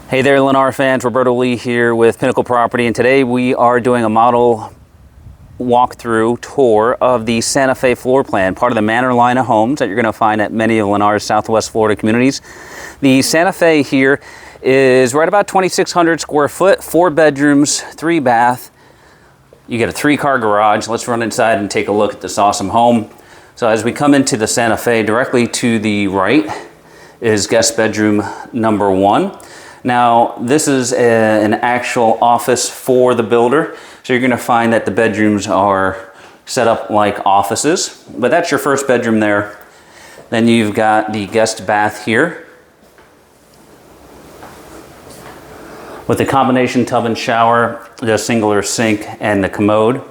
Hey there, Lennar fans. Roberto Lee here with Pinnacle Property, and today we are doing a model walkthrough tour of the Santa Fe floor plan, part of the Manor line of homes that you're going to find at many of Lennar's Southwest Florida communities. The Santa Fe here is right about 2,600 square foot, 4 bedrooms, 3 bath. You get a 3-car garage. Let's run inside and take a look at this awesome home. So as we come into the Santa Fe, directly to the right is guest bedroom number 1. Now, this is an actual office for the builder, so you're going to find that the bedrooms are set up like offices, but that's your first bedroom there. Then you've got the guest bath here with the combination tub and shower, the singular sink, and the commode.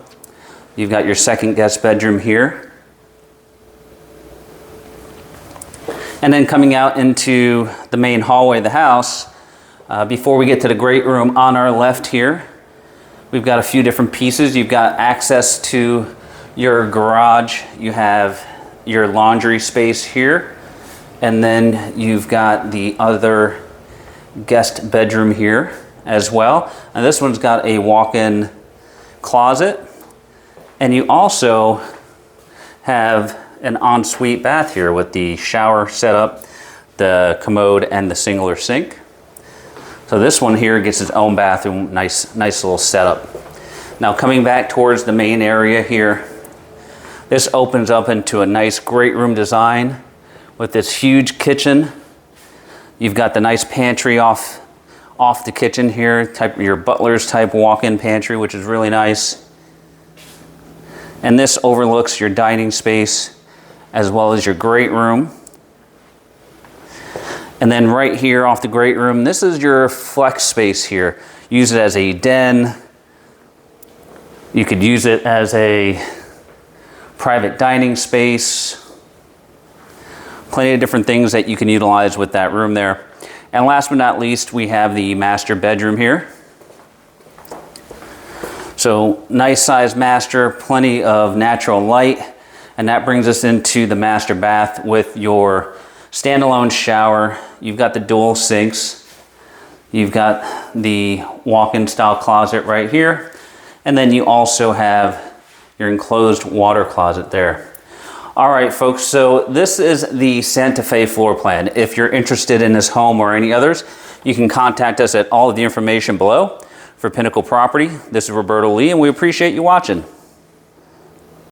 You've got your second guest bedroom here. And then coming out into the main hallway of the house, before we get to the great room on our left here, we've got a few different pieces. You've got access to your garage. You have your laundry space here. And then you've got the other guest bedroom here as well. And this one's got a walk-in closet. And you also have an ensuite bath here with the shower setup, the commode, and the singular sink. So this one here gets its own bathroom, nice little setup. Now coming back towards the main area here, this opens up into a nice great room design with this huge kitchen. You've got the nice pantry off the kitchen here, your butler's type walk-in pantry, which is really nice. And this overlooks your dining space as well as your great room. And then right here off the great room, this is your flex space here. Use it as a den. You could use it as a private dining space. Plenty of different things that you can utilize with that room there. And last but not least, we have the master bedroom here. So nice size master, plenty of natural light. And that brings us into the master bath with your standalone shower. You've got the dual sinks. You've got the walk-in style closet right here. And then you also have your enclosed water closet there. All right, folks, so this is the Santa Fe floor plan. If you're interested in this home or any others, you can contact us at all of the information below. For Pinnacle Property, this is Roberto Lee, and we appreciate you watching.